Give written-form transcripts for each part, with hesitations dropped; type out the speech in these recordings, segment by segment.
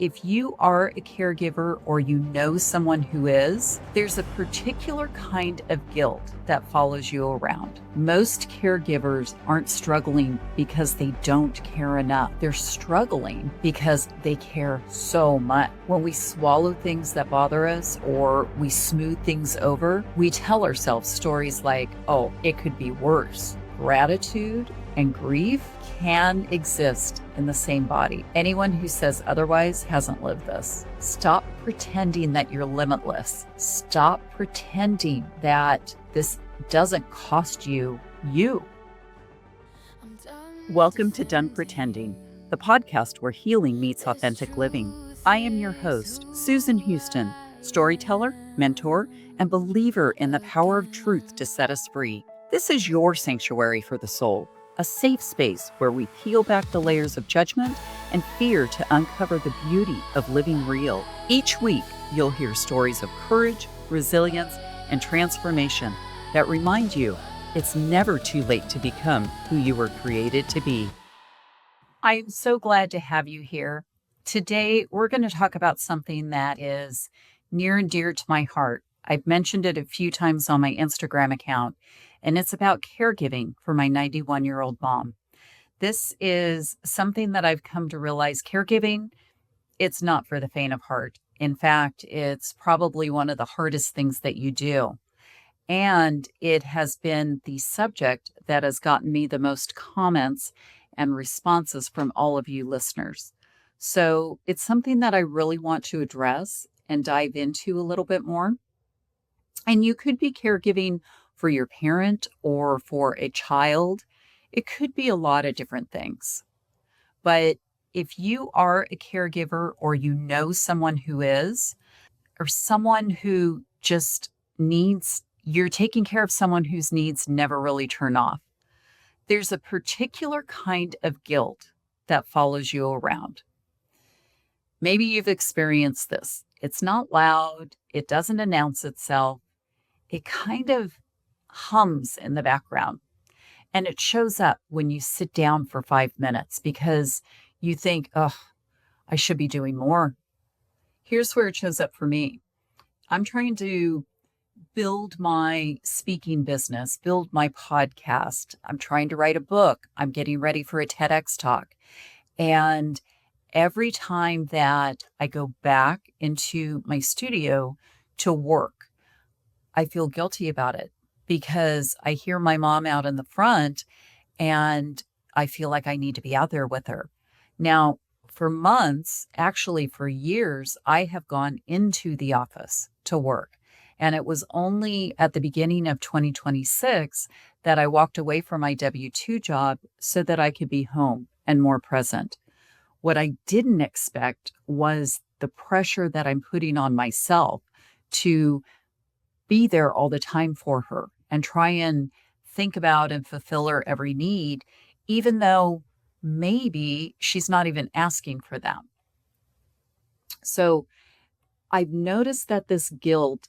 If you are a caregiver or you know someone who is, there's a particular kind of guilt that follows you around. Most caregivers aren't struggling because they don't care enough. They're struggling because they care so much. When we swallow things that bother us or we smooth things over, we tell ourselves stories like, oh, it could be worse. Gratitude and grief can exist in the same body. Anyone who says otherwise hasn't lived this. Stop pretending that you're limitless. Stop pretending that this doesn't cost you. Welcome to Done Pretending, the podcast where healing meets authentic living. I am your host, Susan Houston, storyteller, mentor, and believer in the power of truth to set us free. This is your sanctuary for the soul, a safe space where we peel back the layers of judgment and fear to uncover the beauty of living real. Each week, you'll hear stories of courage, resilience, and transformation that remind you it's never too late to become who you were created to be. I'm so glad to have you here. Today, we're going to talk about something that is near and dear to my heart. I've mentioned it a few times on my Instagram account, and it's about caregiving for my 91-year-old mom. This is something that I've come to realize caregiving, it's not for the faint of heart. In fact, it's probably one of the hardest things that you do. And it has been the subject that has gotten me the most comments and responses from all of you listeners. So it's something that I really want to address and dive into a little bit more. And you could be caregiving for your parent or for a child. It could be a lot of different things. But if you are a caregiver or you know someone who is, or someone who just you're taking care of someone whose needs never really turn off, there's a particular kind of guilt that follows you around. Maybe you've experienced this. It's not loud. It doesn't announce itself. It kind of hums in the background, and it shows up when you sit down for 5 minutes because you think, oh, I should be doing more. Here's where it shows up for me. I'm trying to build my speaking business, build my podcast. I'm trying to write a book. I'm getting ready for a TEDx talk. And every time that I go back into my studio to work, I feel guilty about it because I hear my mom out in the front and I feel like I need to be out there with her. Now, for months, actually for years, I have gone into the office to work. And it was only at the beginning of 2026 that I walked away from my W-2 job so that I could be home and more present. What I didn't expect was the pressure that I'm putting on myself to be there all the time for her and try and think about and fulfill her every need, even though maybe she's not even asking for them. So I've noticed that this guilt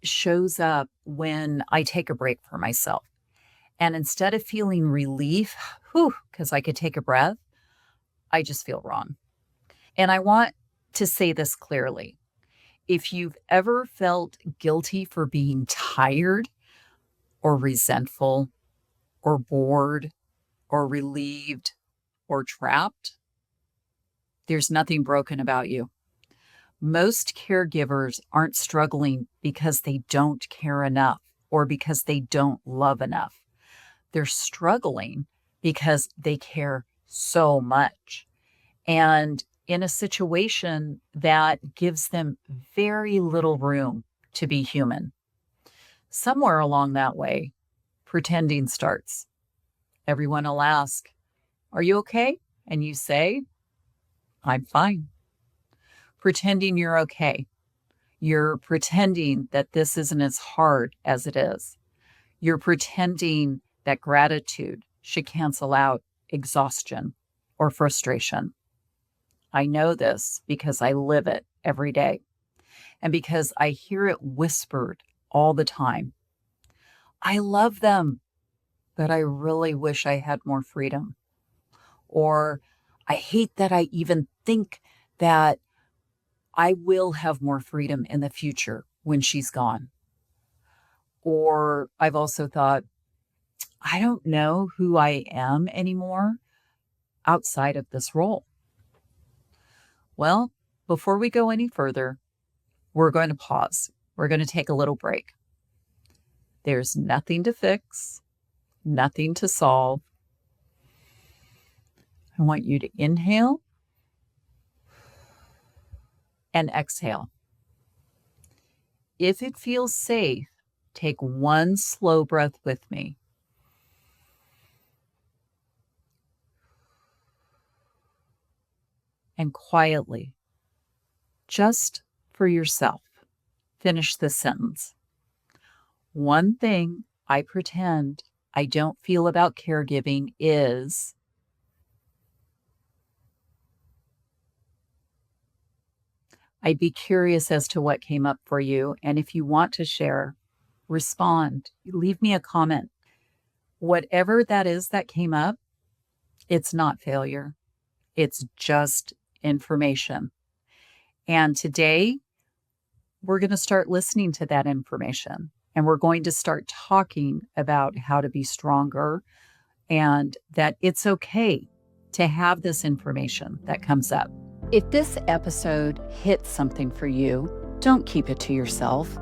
shows up when I take a break for myself. And instead of feeling relief, because I could take a breath, I just feel wrong. And I want to say this clearly. If you've ever felt guilty for being tired or resentful or bored or relieved or trapped, there's nothing broken about you. Most caregivers aren't struggling because they don't care enough or because they don't love enough. They're struggling because they care so much. And in a situation that gives them very little room to be human. Somewhere along that way, pretending starts. Everyone will ask, "Are you okay?" And you say, "I'm fine." Pretending you're okay. You're pretending that this isn't as hard as it is. You're pretending that gratitude should cancel out exhaustion or frustration. I know this because I live it every day and because I hear it whispered all the time. I love them, but I really wish I had more freedom. Or I hate that I even think that I will have more freedom in the future when she's gone. Or I've also thought, I don't know who I am anymore outside of this role. Well, before we go any further, we're going to pause. We're going to take a little break. There's nothing to fix, nothing to solve. I want you to inhale and exhale. If it feels safe, take one slow breath with me. And quietly, just for yourself, finish this sentence. One thing I pretend I don't feel about caregiving is... I'd be curious as to what came up for you. And if you want to share, respond, leave me a comment. Whatever that is that came up, it's not failure. It's just information. And today, we're going to start listening to that information. And we're going to start talking about how to be stronger and that it's okay to have this information that comes up. If this episode hits something for you, don't keep it to yourself.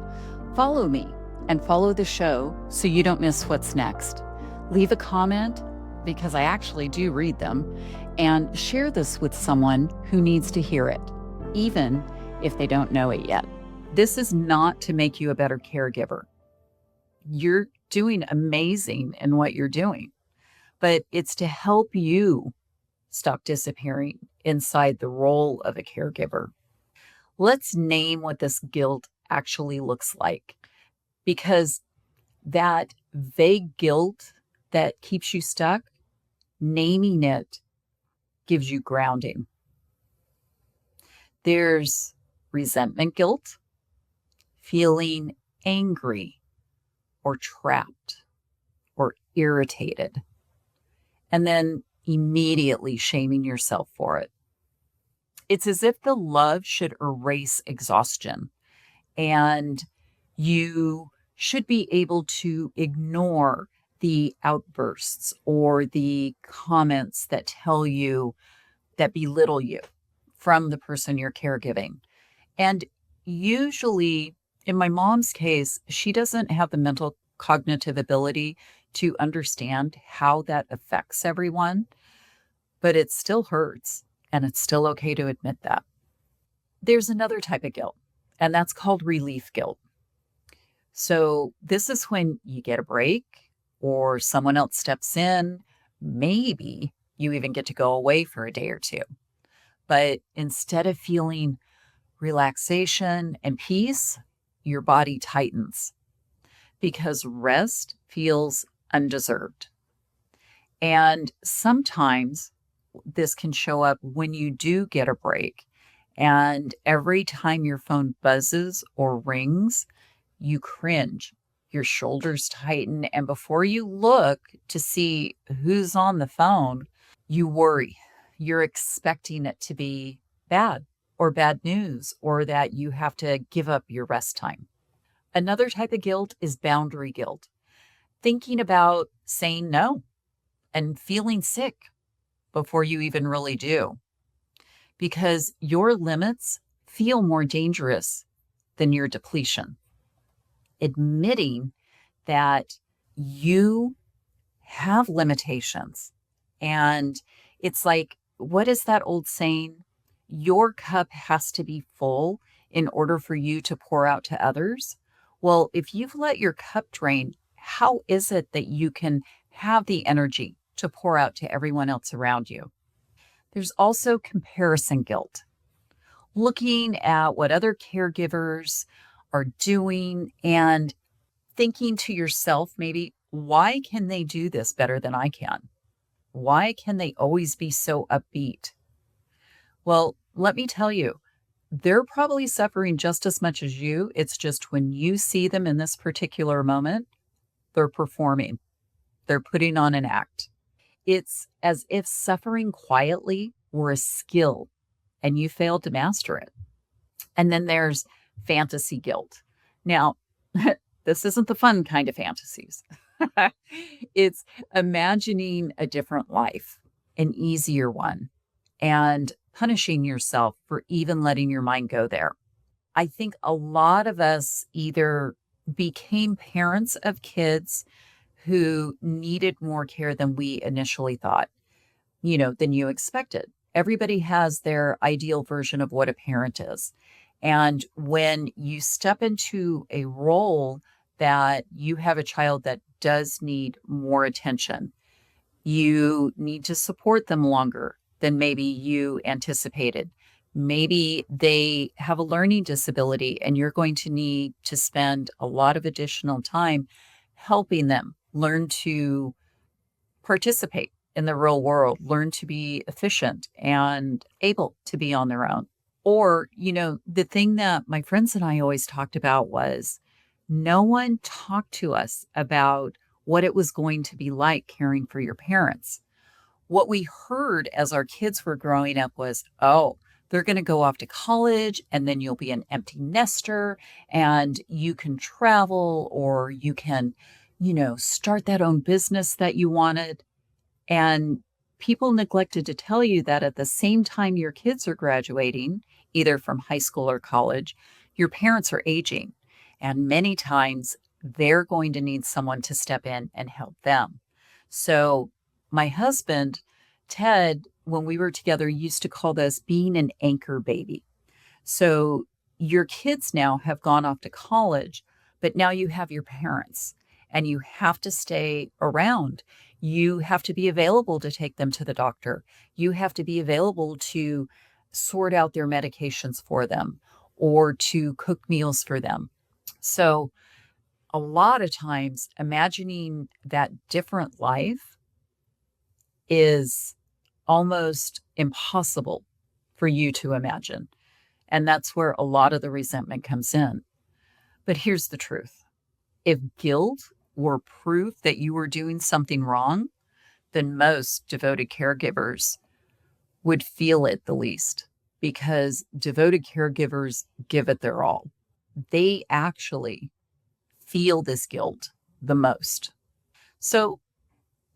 Follow me and follow the show so you don't miss what's next. Leave a comment, because I actually do read them, and share this with someone who needs to hear it, even if they don't know it yet. This is not to make you a better caregiver. You're doing amazing in what you're doing, but it's to help you stop disappearing inside the role of a caregiver. Let's name what this guilt actually looks like, because that vague guilt that keeps you stuck, naming it gives you grounding. There's resentment guilt, feeling angry or trapped or irritated, and then immediately shaming yourself for it. It's as if the love should erase exhaustion, and you should be able to ignore the outbursts or the comments that tell you, that belittle you from the person you're caregiving. And usually, in my mom's case, she doesn't have the mental cognitive ability to understand how that affects everyone, but it still hurts, and it's still okay to admit that. There's another type of guilt, and that's called relief guilt. So this is when you get a break or someone else steps in. Maybe you even get to go away for a day or two. But instead of feeling relaxation and peace, your body tightens because rest feels undeserved. And sometimes this can show up when you do get a break. And every time your phone buzzes or rings, you cringe, your shoulders tighten, and before you look to see who's on the phone, you worry. You're expecting it to be bad or bad news, or that you have to give up your rest time. Another type of guilt is boundary guilt, thinking about saying no and feeling sick before you even really do, because your limits feel more dangerous than your depletion. Admitting that you have limitations. And it's like, what is that old saying? Your cup has to be full in order for you to pour out to others. Well, if you've let your cup drain, how is it that you can have the energy to pour out to everyone else around you? There's also comparison guilt. Looking at what other caregivers are doing and thinking to yourself, maybe, why can they do this better than I can? Why can they always be so upbeat? Well, let me tell you, they're probably suffering just as much as you. It's just when you see them in this particular moment, they're performing, they're putting on an act. It's as if suffering quietly were a skill and you failed to master it. And then there's fantasy guilt. Now, this isn't the fun kind of fantasies. It's imagining a different life, an easier one, and punishing yourself for even letting your mind go there. I think a lot of us either became parents of kids who needed more care than we initially thought, than you expected. Everybody has their ideal version of what a parent is. And when you step into a role that you have a child that does need more attention, you need to support them longer than maybe you anticipated. Maybe they have a learning disability and you're going to need to spend a lot of additional time helping them learn to participate in the real world, learn to be efficient and able to be on their own. Or, the thing that my friends and I always talked about was no one talked to us about what it was going to be like caring for your parents. What we heard as our kids were growing up was, oh, they're going to go off to college and then you'll be an empty nester and you can travel or you can, start that own business that you wanted. And people neglected to tell you that at the same time your kids are graduating, either from high school or college, your parents are aging. And many times they're going to need someone to step in and help them. So my husband, Ted, when we were together, used to call this being an anchor baby. So your kids now have gone off to college, but now you have your parents and you have to stay around. You have to be available to take them to the doctor. You have to be available to sort out their medications for them or to cook meals for them. So a lot of times imagining that different life is almost impossible for you to imagine. And that's where a lot of the resentment comes in. But here's the truth. If guilt were proof that you were doing something wrong, then most devoted caregivers would feel it the least because devoted caregivers give it their all. They actually feel this guilt the most. So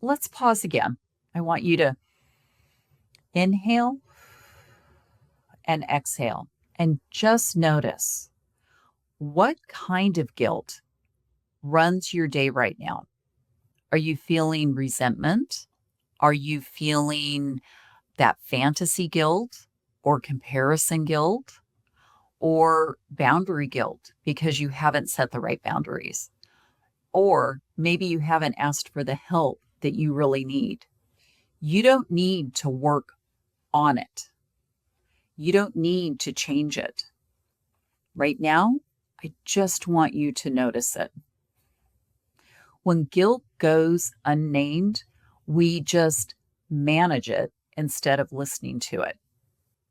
let's pause again. I want you to inhale and exhale and just notice what kind of guilt runs your day right now. Are you feeling resentment? Are you feeling that fantasy guilt or comparison guilt or boundary guilt because you haven't set the right boundaries? Or maybe you haven't asked for the help that you really need. You don't need to work on it. You don't need to change it. Right now, I just want you to notice it. When guilt goes unnamed, we just manage it instead of listening to it.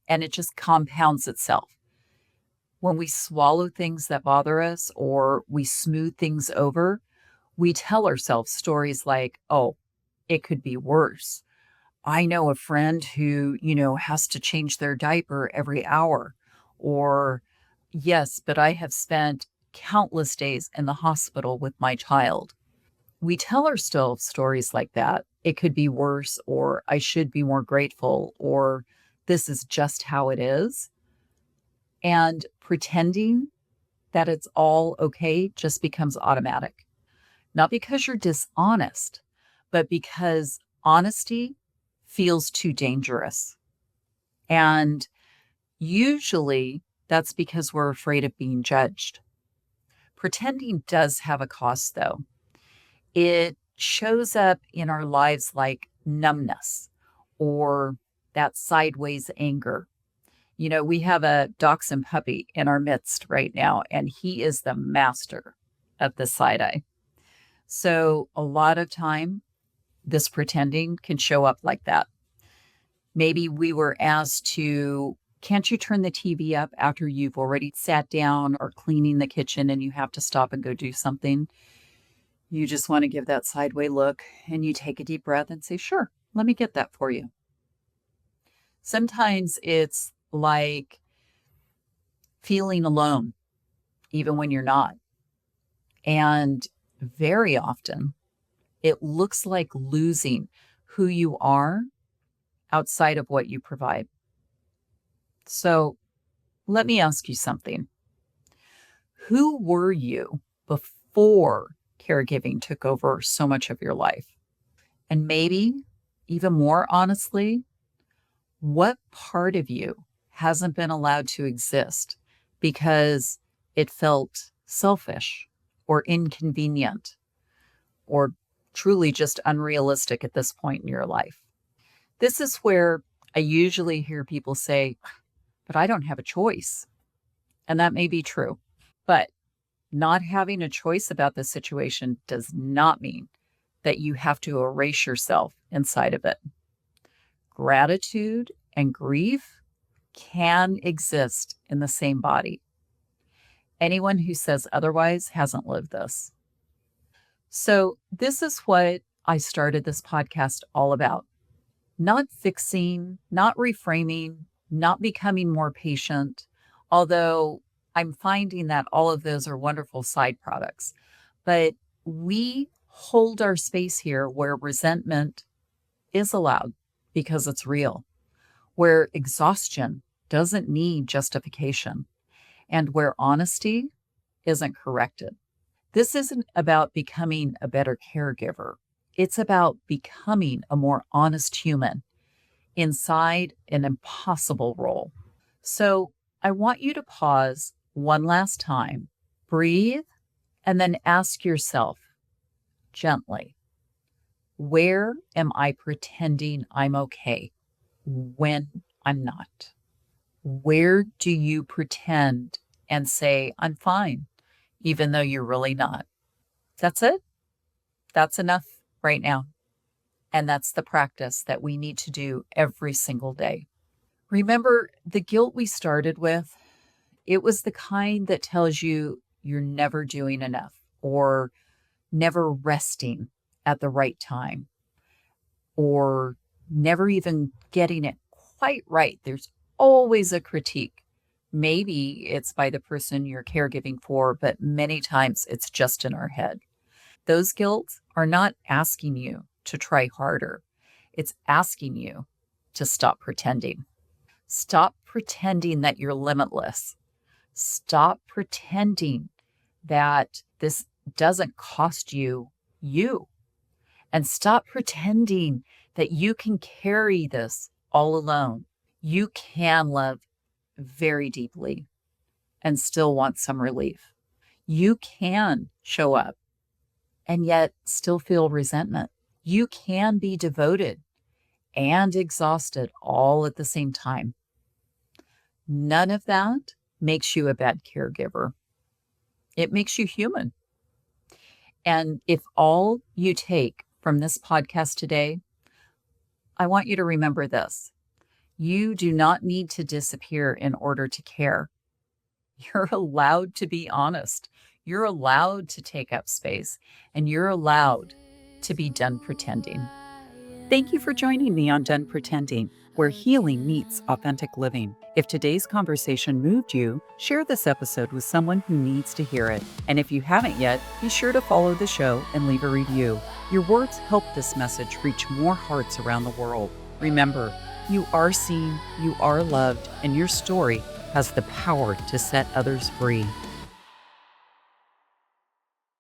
And it just compounds itself. When we swallow things that bother us or we smooth things over, we tell ourselves stories like, oh, it could be worse. I know a friend who, has to change their diaper every hour. Or, yes, but I have spent countless days in the hospital with my child. We tell ourselves stories like that. It could be worse, or I should be more grateful, or this is just how it is. And pretending that it's all okay just becomes automatic. Not because you're dishonest, but because honesty feels too dangerous. And usually that's because we're afraid of being judged. Pretending does have a cost, though. It shows up in our lives like numbness or that sideways anger. We have a dachshund puppy in our midst right now, and he is the master of the side eye. So a lot of time, this pretending can show up like that. Maybe we were asked to, can't you turn the TV up after you've already sat down or cleaning the kitchen and you have to stop and go do something? You just want to give that sideways look and you take a deep breath and say, sure, let me get that for you. Sometimes it's like feeling alone, even when you're not. And very often, it looks like losing who you are outside of what you provide. So let me ask you something. Who were you before caregiving took over so much of your life? And maybe even more honestly, what part of you hasn't been allowed to exist because it felt selfish or inconvenient or truly just unrealistic at this point in your life? This is where I usually hear people say, but I don't have a choice. And that may be true. But not having a choice about the situation does not mean that you have to erase yourself inside of it. Gratitude and grief can exist in the same body. Anyone who says otherwise hasn't lived this. So, this is what I started this podcast all about. Not fixing, not reframing, not becoming more patient, although I'm finding that all of those are wonderful side products. But we hold our space here where resentment is allowed because it's real, where exhaustion doesn't need justification, and where honesty isn't corrected. This isn't about becoming a better caregiver. It's about becoming a more honest human inside an impossible role. So I want you to pause one last time, breathe, and then ask yourself gently, where am I pretending I'm okay when I'm not? Where do you pretend and say, I'm fine, even though you're really not? That's it. That's enough right now. And that's the practice that we need to do every single day. Remember the guilt we started with? It was the kind that tells you you're never doing enough or never resting at the right time or never even getting it quite right. There's always a critique. Maybe it's by the person you're caregiving for, but many times it's just in our head. Those guilt are not asking you to try harder. It's asking you to stop pretending. Stop pretending that you're limitless. Stop pretending that this doesn't cost you you. And stop pretending that you can carry this all alone. You can love very deeply and still want some relief. You can show up and yet still feel resentment. You can be devoted and exhausted all at the same time. None of that makes you a bad caregiver. It makes you human. And if all you take from this podcast today, I want you to remember this. You do not need to disappear in order to care. You're allowed to be honest. You're allowed to take up space, and you're allowed to be done pretending. Thank you for joining me on Done Pretending, where healing meets authentic living. If today's conversation moved you, share this episode with someone who needs to hear it. And if you haven't yet, be sure to follow the show and leave a review. Your words help this message reach more hearts around the world. Remember, you are seen, you are loved, and your story has the power to set others free.